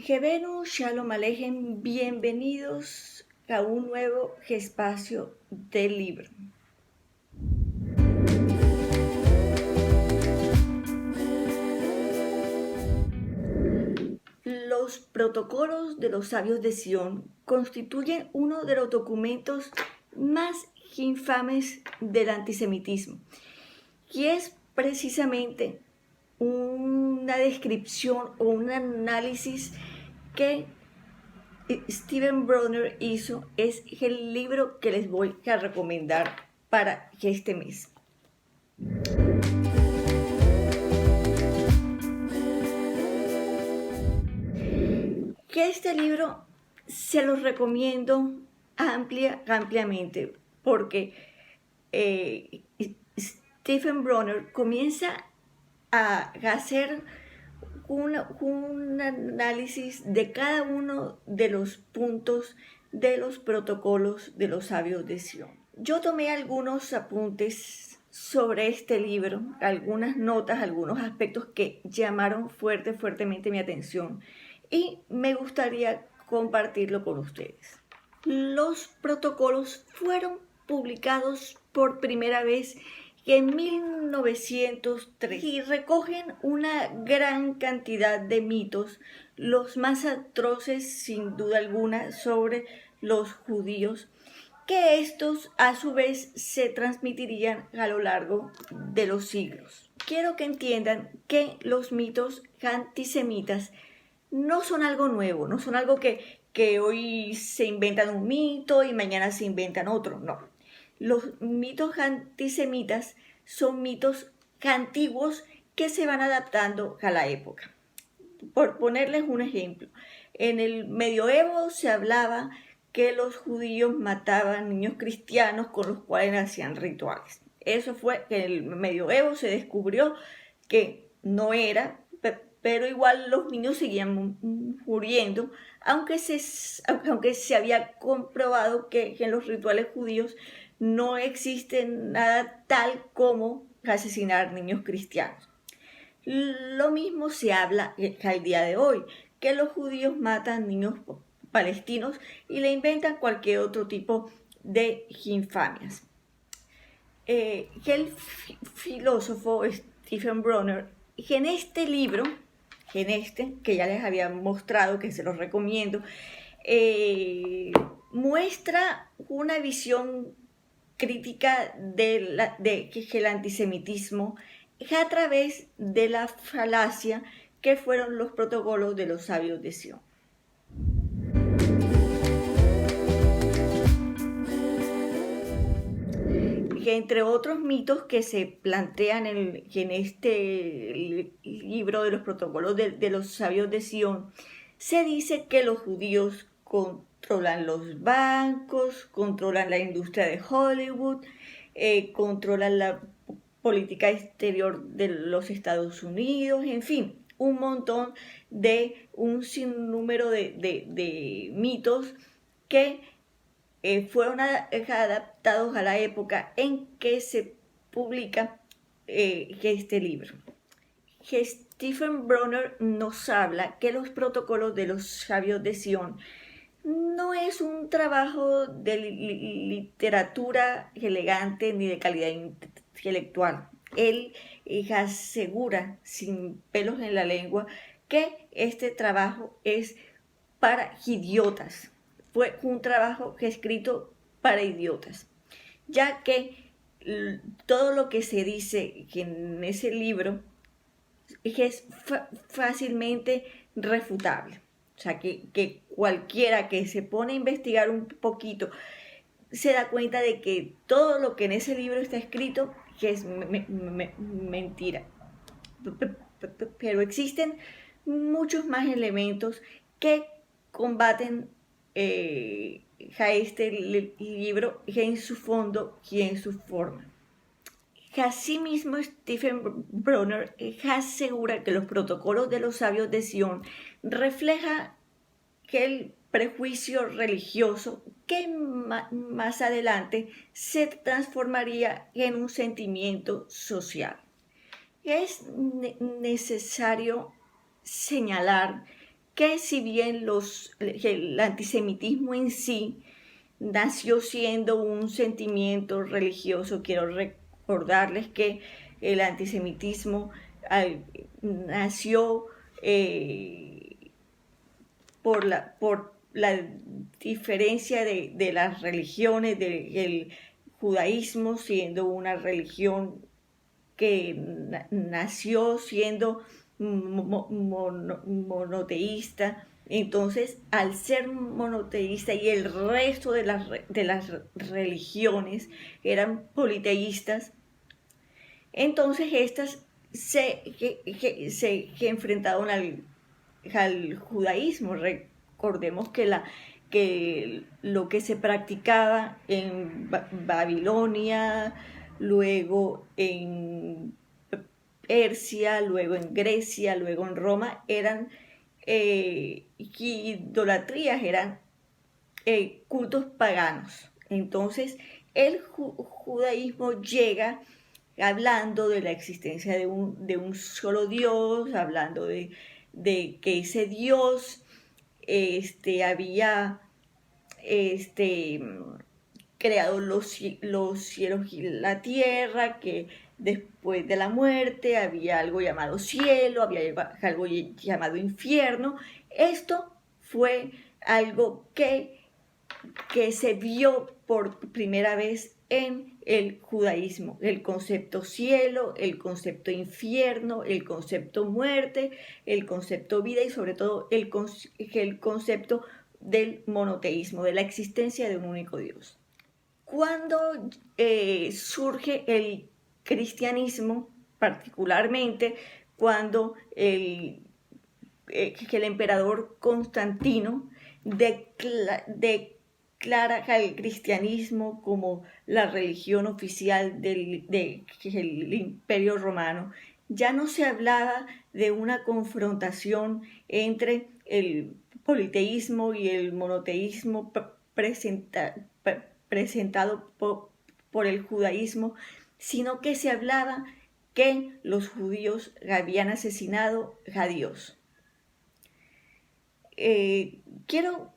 Jebenu Shalom Alejem, bienvenidos a un nuevo espacio del libro. Los protocolos de los sabios de Sion constituyen uno de los documentos más infames del antisemitismo, y es precisamente una descripción o un análisis que Stephen Bronner hizo. Es el libro que les voy a recomendar para este mes. Que este libro se los recomiendo ampliamente porque Stephen Bronner comienza a hacer un análisis de cada uno de los puntos de los protocolos de los sabios de Sion. Yo tomé algunos apuntes sobre este libro, algunas notas, algunos aspectos que llamaron fuertemente mi atención y me gustaría compartirlo con ustedes. Los protocolos fueron publicados por primera vez en 1903 y recogen una gran cantidad de mitos, los más atroces sin duda alguna sobre los judíos, que estos a su vez se transmitirían a lo largo de los siglos. Quiero que entiendan que los mitos antisemitas no son algo nuevo, no son algo que hoy se inventan un mito y mañana se inventan otro, no. Los mitos antisemitas son mitos antiguos que se van adaptando a la época. Por ponerles un ejemplo, en el medioevo se hablaba que los judíos mataban niños cristianos con los cuales hacían rituales. Eso fue que en el medioevo se descubrió que no era, pero igual los niños seguían muriendo, aunque se había comprobado que en los rituales judíos no existe nada tal como asesinar niños cristianos. Lo mismo se habla al día de hoy, que los judíos matan niños palestinos y le inventan cualquier otro tipo de infamias. El filósofo Stephen Bronner, en este libro, que ya les había mostrado, que se los recomiendo, muestra una visión crítica del antisemitismo a través de la falacia que fueron los protocolos de los sabios de Sion. Entre otros mitos que se plantean en este libro de los protocolos de los sabios de Sion, se dice que los judíos controlan los bancos, controlan la industria de Hollywood, controlan la política exterior de los Estados Unidos, en fin, un sinnúmero de mitos que fueron adaptados a la época en que se publica este libro. Stephen Bronner nos habla que los protocolos de los sabios de Sion no es un trabajo de literatura elegante ni de calidad intelectual. Él asegura sin pelos en la lengua que este trabajo es para idiotas. Fue un trabajo escrito para idiotas, ya que todo lo que se dice en ese libro es fácilmente refutable. O sea, que cualquiera que se pone a investigar un poquito se da cuenta de que todo lo que en ese libro está escrito es mentira. Pero existen muchos más elementos que combaten a este libro en su fondo y en su forma. Asimismo, Stephen Bronner asegura que los protocolos de los sabios de Sion refleja que el prejuicio religioso que más adelante se transformaría en un sentimiento social. Es necesario señalar que si bien el antisemitismo en sí nació siendo un sentimiento religioso, quiero recordarles que el antisemitismo nació por la diferencia de las religiones, del judaísmo siendo una religión que nació siendo monoteísta. Entonces, al ser monoteísta y el resto de las religiones eran politeístas, entonces estas se enfrentaron al judaísmo. Recordemos que lo que se practicaba en Babilonia, luego en Persia, luego en Grecia, luego en Roma, eran idolatrías, eran cultos paganos. Entonces, el judaísmo llega hablando de la existencia de un solo Dios, hablando de que ese Dios había este, creado los cielos y la tierra, que después de la muerte había algo llamado cielo, había algo llamado infierno. Esto fue algo que se vio por primera vez en el judaísmo, el concepto cielo, el concepto infierno, el concepto muerte, el concepto vida y sobre todo el concepto del monoteísmo, de la existencia de un único Dios. Cuando surge el cristianismo, particularmente cuando que el emperador Constantino declara al cristianismo como la religión oficial del Imperio Romano, ya no se hablaba de una confrontación entre el politeísmo y el monoteísmo presentado por el judaísmo, sino que se hablaba que los judíos habían asesinado a Dios. Quiero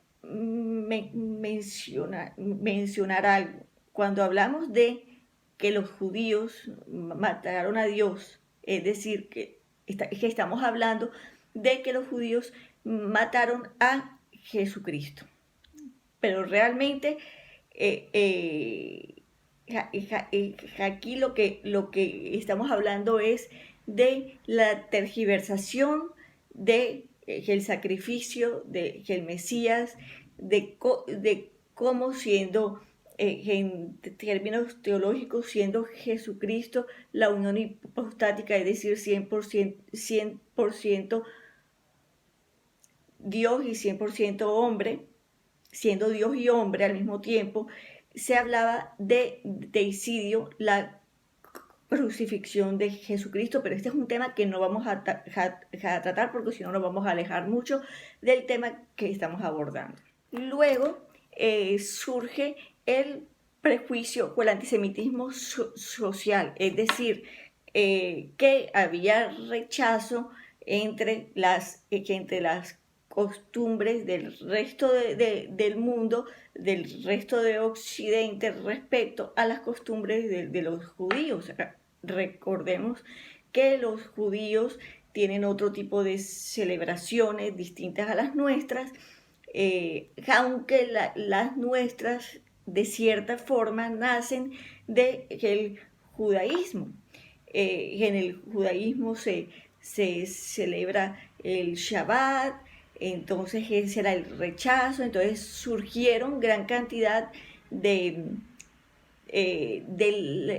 mencionar algo. Cuando hablamos de que los judíos mataron a Dios, es decir, que estamos hablando de que los judíos mataron a Jesucristo. Pero realmente aquí lo que estamos hablando es de la tergiversación de el sacrificio de el Mesías, de cómo siendo, en términos teológicos, siendo Jesucristo la unión hipostática, es decir, 100% Dios y 100% hombre, siendo Dios y hombre al mismo tiempo, se hablaba de deicidio, la crucifixión de Jesucristo, pero este es un tema que no vamos a tratar porque si no nos vamos a alejar mucho del tema que estamos abordando. Luego surge el prejuicio o el antisemitismo social, es decir, que había rechazo entre las costumbres del resto del mundo, del resto de Occidente respecto a las costumbres de los judíos. Recordemos que los judíos tienen otro tipo de celebraciones distintas a las nuestras, aunque las nuestras de cierta forma nacen del judaísmo. En el judaísmo se celebra el Shabbat, entonces ese era el rechazo, entonces surgieron gran cantidad de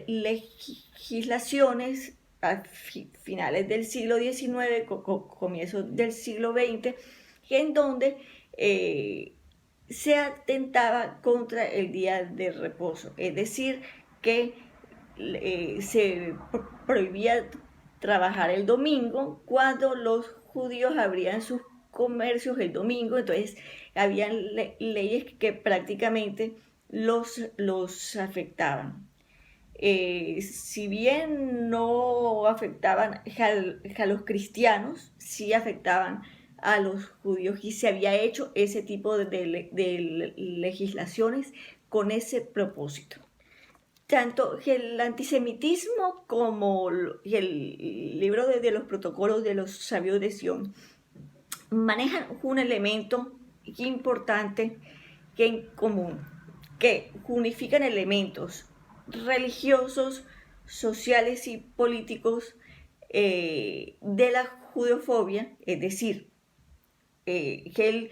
legislaciones a finales del siglo XIX, comienzos del siglo XX, en donde se atentaba contra el día de reposo, es decir, que se prohibía trabajar el domingo cuando los judíos abrían sus comercios el domingo, entonces habían leyes que prácticamente los afectaban. Si bien no afectaban a los cristianos, sí afectaban a los judíos y se había hecho ese tipo de legislaciones con ese propósito. Tanto el antisemitismo como el libro de los protocolos de los sabios de Sion manejan un elemento importante que en común, que unifican elementos religiosos, sociales y políticos de la judeofobia, es decir, el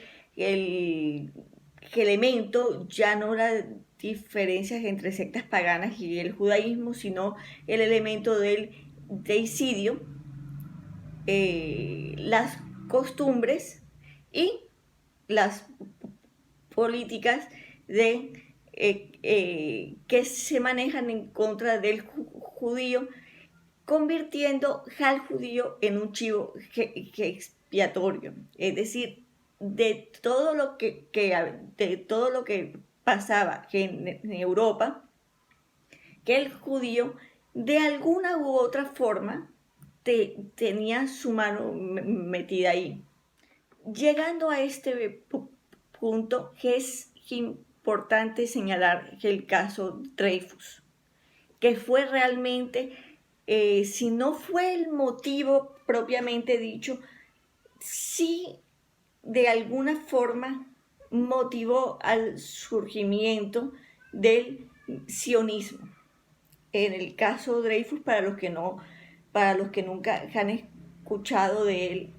elemento ya no las diferencias entre sectas paganas y el judaísmo, sino el elemento del deicidio, las costumbres y las políticas que se manejan en contra del judío, convirtiendo al judío en un chivo expiatorio. Es decir, de todo lo que pasaba en Europa, que el judío de alguna u otra forma tenía su mano metida ahí. Llegando a este punto, es importante señalar el caso Dreyfus, que fue realmente, si no fue el motivo propiamente dicho, sí de alguna forma motivó al surgimiento del sionismo. En el caso Dreyfus, para los que nunca han escuchado de él,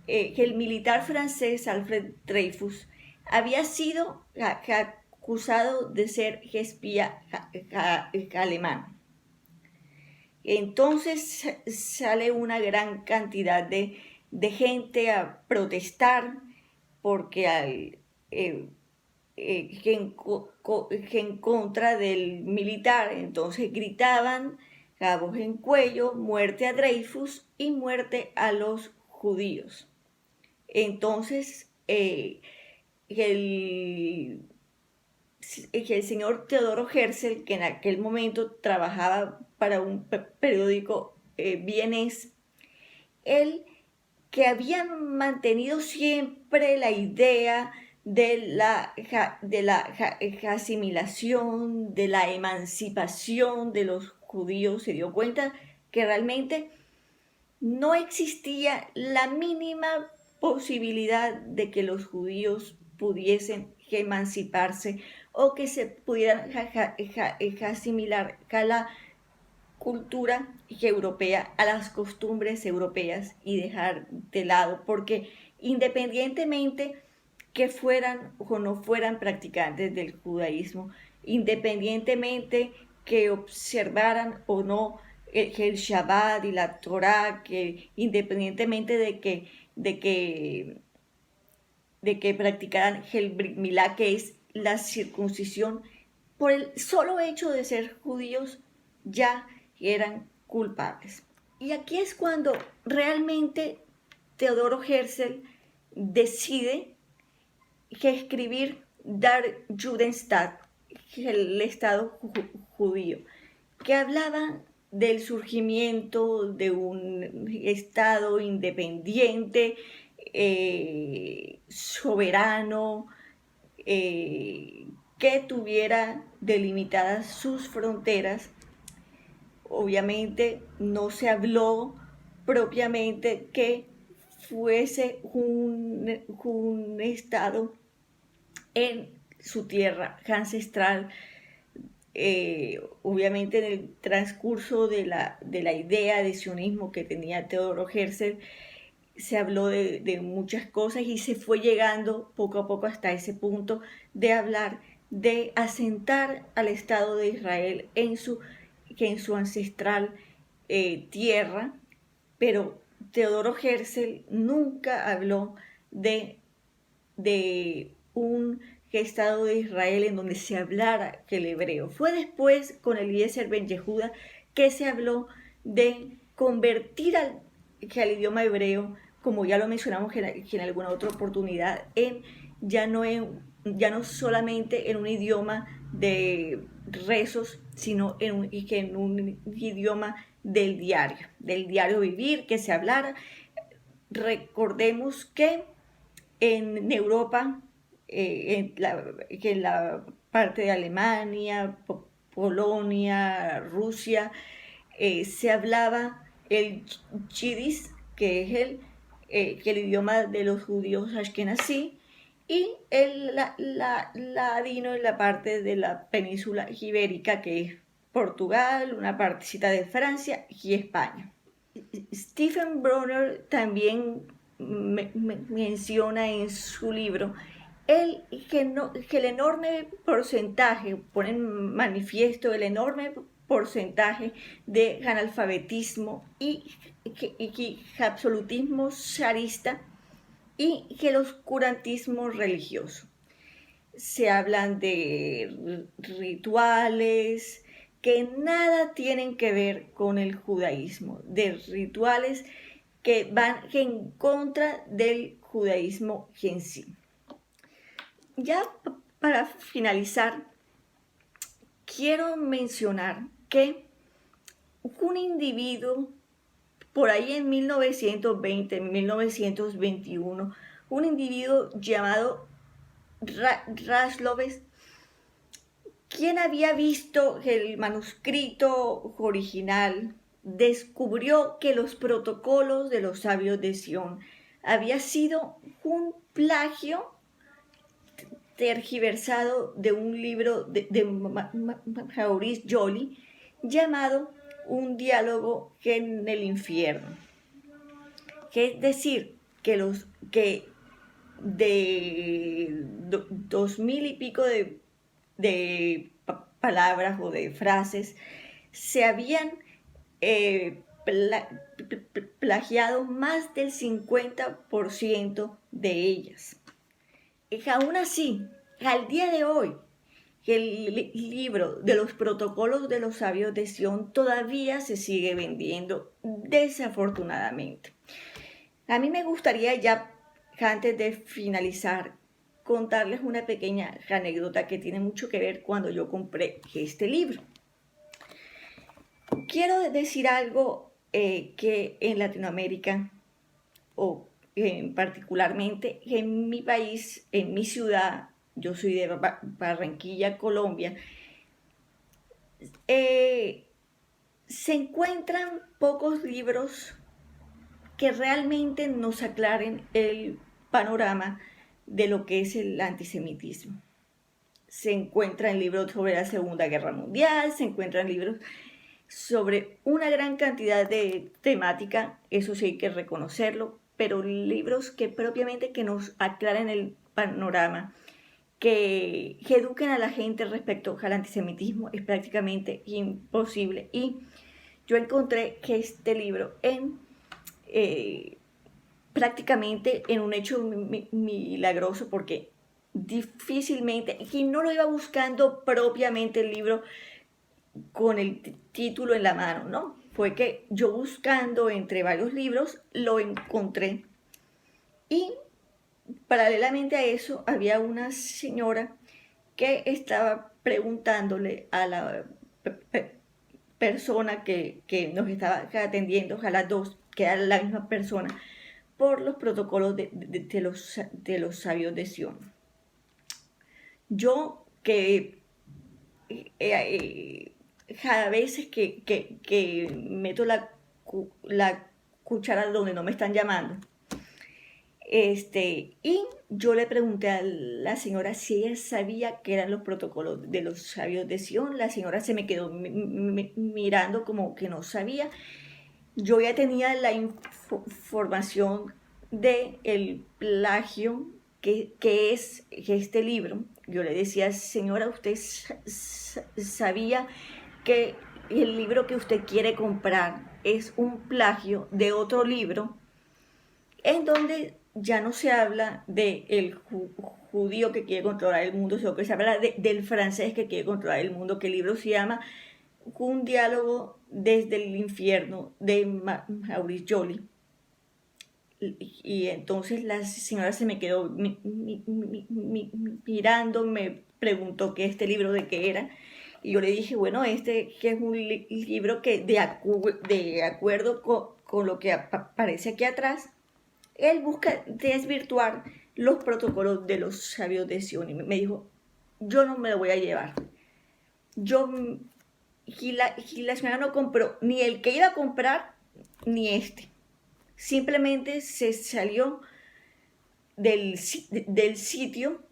el militar francés Alfred Dreyfus había sido acusado de ser espía alemán. Entonces sale una gran cantidad de gente a protestar porque en contra del militar. Entonces gritaban a voz en cuello: muerte a Dreyfus y muerte a los judíos. Entonces el señor Teodoro Herzl, que en aquel momento trabajaba para un periódico vienés, él, que había mantenido siempre la idea de la asimilación, de la emancipación de los judíos, se dio cuenta que realmente no existía la mínima posibilidad de que los judíos pudiesen emanciparse o que se pudieran asimilar a la cultura europea, a las costumbres europeas y dejar de lado, porque independientemente que fueran o no fueran practicantes del judaísmo, independientemente que observaran o no el Shabbat y la Torah, que independientemente de que practicaran el Brit Milá, que es la circuncisión, por el solo hecho de ser judíos ya eran culpables. Y aquí es cuando realmente Teodoro Herzl decide escribir Der Judenstaat, el Estado judío, que hablaba del surgimiento de un Estado independiente, soberano, que tuviera delimitadas sus fronteras. Obviamente no se habló propiamente que fuese un Estado en su tierra ancestral. Obviamente en el transcurso de la idea de sionismo que tenía Teodoro Herzl, se habló de muchas cosas y se fue llegando poco a poco hasta ese punto de hablar de asentar al Estado de Israel en su ancestral tierra, pero Teodoro Herzl nunca habló de un Estado de Israel en donde se hablara el hebreo. Fue después, con Eliezer Ben Yehuda, que se habló de convertir al idioma hebreo, como ya lo mencionamos en alguna otra oportunidad, ya no solamente en un idioma de rezos, sino en un idioma del diario vivir, que se hablara. Recordemos que en Europa, en la parte de Alemania, Polonia, Rusia, se hablaba el yiddish, que es el idioma de los judíos ashkenazí, y el ladino en la parte de la península ibérica, que es Portugal, una partecita de Francia y España. Stephen Bronner también menciona en su libro que el enorme porcentaje, pone en manifiesto el enorme porcentaje de analfabetismo y absolutismo zarista y el oscurantismo religioso. Se hablan de rituales que nada tienen que ver con el judaísmo, de rituales que van en contra del judaísmo en sí. Ya para finalizar, quiero mencionar que un individuo por ahí en 1920, en 1921, un individuo llamado Rasloves, quien había visto el manuscrito original, descubrió que los protocolos de los sabios de Sion había sido un plagio tergiversado de un libro de Maurice Joly llamado Un diálogo en el infierno. Es decir, que de 2000 y pico de palabras o de frases se habían plagiado más del 50% de ellas. Y aún así, al día de hoy, el libro de los protocolos de los sabios de Sion todavía se sigue vendiendo, desafortunadamente. A mí me gustaría ya, antes de finalizar, contarles una pequeña anécdota que tiene mucho que ver cuando yo compré este libro. Quiero decir algo que en Latinoamérica, o particularmente en mi país, en mi ciudad, yo soy de Barranquilla, Colombia, se encuentran pocos libros que realmente nos aclaren el panorama de lo que es el antisemitismo. Se encuentran libros sobre la Segunda Guerra Mundial, se encuentran libros sobre una gran cantidad de temática, eso sí hay que reconocerlo, pero libros que propiamente que nos aclaren el panorama, que eduquen a la gente respecto al antisemitismo es prácticamente imposible. Y yo encontré que este libro prácticamente en un hecho milagroso, porque difícilmente, y no lo iba buscando propiamente el libro con el título en la mano, ¿no? Fue que yo buscando entre varios libros lo encontré, y paralelamente a eso había una señora que estaba preguntándole a la persona que nos estaba atendiendo, a las dos, que era la misma persona, por los protocolos de los sabios de Sion. Yo que cada vez que meto la cuchara donde no me están llamando, y yo le pregunté a la señora si ella sabía que eran los protocolos de los sabios de Sion. La señora se me quedó mirando como que no sabía. Yo ya tenía la información del plagio que es este libro. Yo le decía, señora, ¿usted sabía que el libro que usted quiere comprar es un plagio de otro libro en donde ya no se habla del judío que quiere controlar el mundo, sino que se habla del francés que quiere controlar el mundo, que el libro se llama Un diálogo desde el infierno de Maurice Joly? Y entonces la señora se me quedó mirando, me preguntó que este libro de qué era, y yo le dije, bueno, este que es un libro que de acuerdo con lo que aparece aquí atrás, él busca desvirtuar los protocolos de los sabios de Sion. Y me dijo, yo no me lo voy a llevar. Yo, y la señora no compró ni el que iba a comprar, ni este. Simplemente se salió del sitio.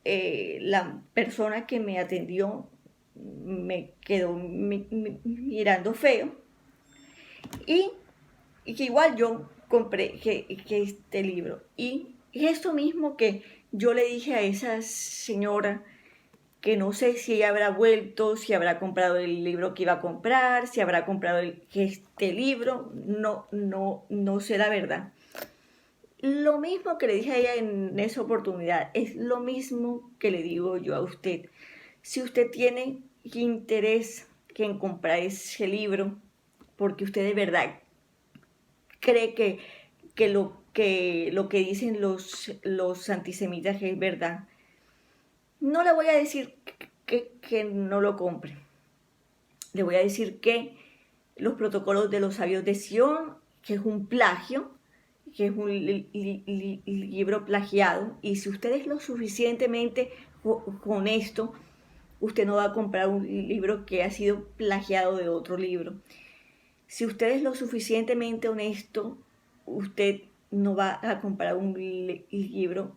La persona que me atendió me quedó mirando feo. Y que igual yo compré que este libro. Y esto mismo que yo le dije a esa señora, que no sé si ella habrá vuelto, si habrá comprado el libro que iba a comprar, si habrá comprado este libro, no sé la verdad. Lo mismo que le dije a ella en esa oportunidad, es lo mismo que le digo yo a usted. Si usted tiene interés en comprar ese libro, porque usted de verdad cree que lo que dicen los antisemitas es verdad, no le voy a decir que no lo compre. Le voy a decir que los protocolos de los sabios de Sion, que es un plagio, que es un libro plagiado, y si usted es lo suficientemente honesto, usted no va a comprar un libro que ha sido plagiado de otro libro. Si usted es lo suficientemente honesto, usted no va a comprar un libro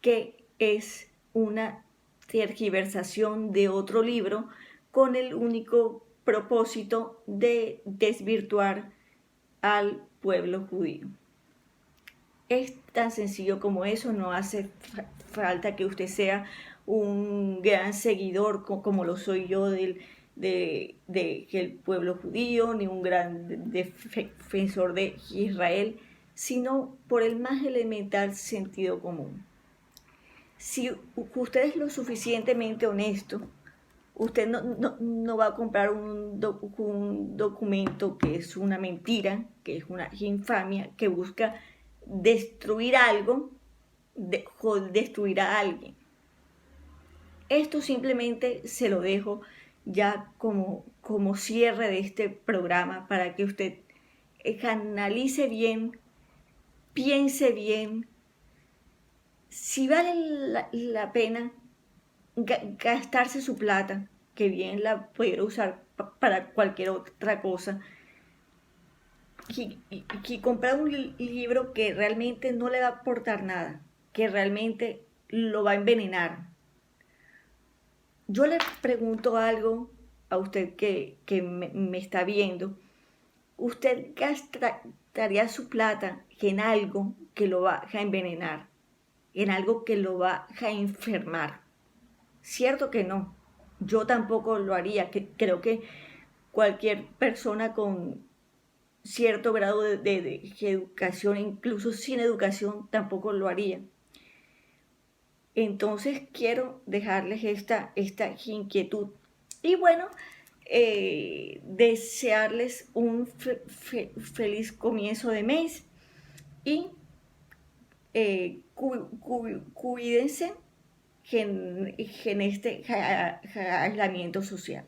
que es una tergiversación de otro libro con el único propósito de desvirtuar al pueblo judío. Es tan sencillo como eso, no hace falta que usted sea un gran seguidor como lo soy yo del pueblo judío, ni un gran defensor de Israel, sino por el más elemental sentido común. Si usted es lo suficientemente honesto, usted no va a comprar un documento que es una mentira, que es una infamia, que busca destruir algo, destruir a alguien. Esto simplemente se lo dejo ya como cierre de este programa para que usted analice bien, piense bien, si vale la pena gastarse su plata, que bien la pudiera usar para cualquier otra cosa, y comprar un libro que realmente no le va a aportar nada, que realmente lo va a envenenar. Yo le pregunto algo a usted que me está viendo. ¿Usted gastaría su plata en algo que lo va a envenenar? ¿En algo que lo va a enfermar? Cierto que no. Yo tampoco lo haría. Creo que cualquier persona con cierto grado de educación, incluso sin educación, tampoco lo haría. Entonces quiero dejarles esta inquietud. Y bueno, desearles un feliz comienzo de mes y cuídense en este aislamiento social.